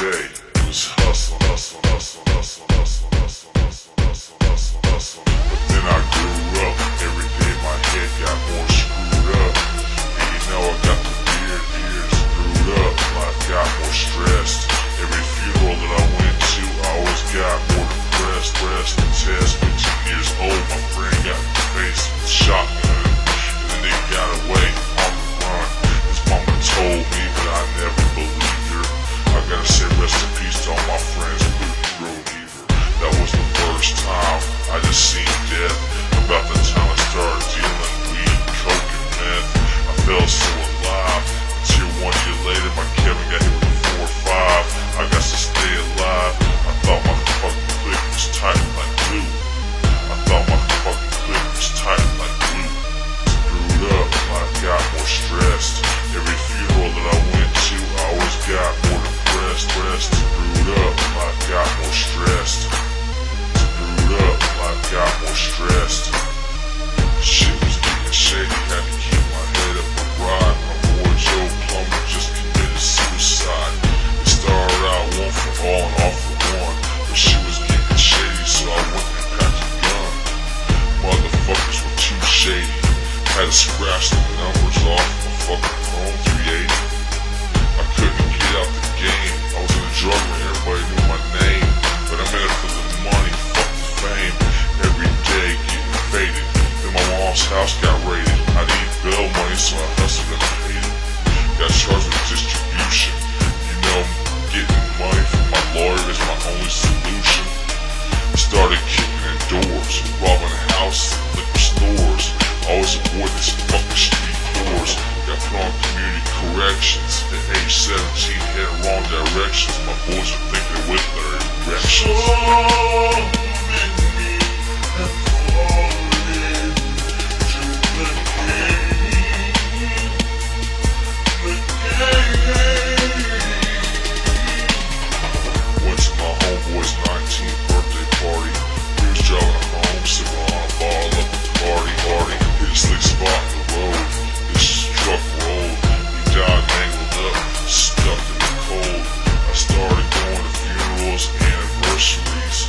day was hustling, hustling, hustling, hustling, hustling, hustling, hustling, hustling, hustling, hustling. But then I grew up. Every day my head got more screwed up. And you know I got the beard screwed up. Life got more stressed. Every funeral that I went to, I always got more depressed. Rest and test, 15 years old, my friend got in the face with a shotgun. And then they got away on the run. His mama told me, but I never believed her. I gotta say rest in peace to all my friends who rode either. That was the first time I just seen death. About the time I started dealing weed, coke, and meth, I felt so alive. Until 1 year later, my Kevin got hit with a 4-5. I got to stay alive. I thought my fucking clique was tight like glue. I thought my fucking clique was tight like glue. Screwed up, life got more stressed. Every funeral that I went to, I always got more depressed. Screwed up, life got more stressed. Screwed up, life got more stressed. Shit was getting shady, had to keep my head up and ride. My boy Joe Plumber just committed suicide. It started out one for all and all for one, but she was getting shady, so I went and packed a gun. Motherfuckers were too shady. Had to scratch the numbers off my fucking Chrome 380. I couldn't get out the game. I was in a drug ring, everybody knew my name, but I'm in it for the money, fuck the fame. Every day getting faded. Then my mom's house got raided. I needed bail money, so I hustled and paid it. Got charged with distribution. You know, getting money from my lawyer is my only solution. Started kicking in doors, robbing houses, liquor stores. Always avoid this fucking street doors. Got put on community corrections. At age 17, heading wrong directions. My boys are thinking with their erections. Went to my homeboy's 19th birthday party. He was driving home, sipping on a bottle of Party. Hit a slick spot in the road. His truck rolled. He died mangled up, stuck in the cold. I started going to funerals, anniversaries.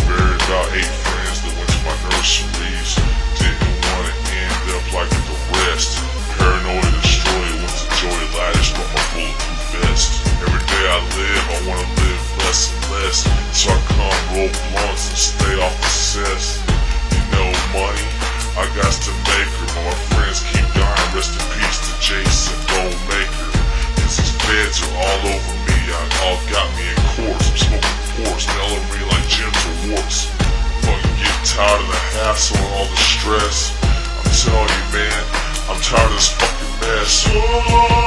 Buried about 8 friends that went to my nurseries. Didn't want to end up like the rest. Paranoid and destroyed, went to Joey Laddish, brought my bulletproof vest. Every day I live, I want to live less and less. So I come roll blunts and stay off the cess. You know money, I got to make her, but my friends keep dying. Rest in peace to Jason, don't make her. Cause these feds are all over me, all got me in courts. I'm smoking ports, smelling me like gyms or warts. Fucking get tired of the hassle and all the stress. I'm telling you, man, I'm tired of this fucking mess.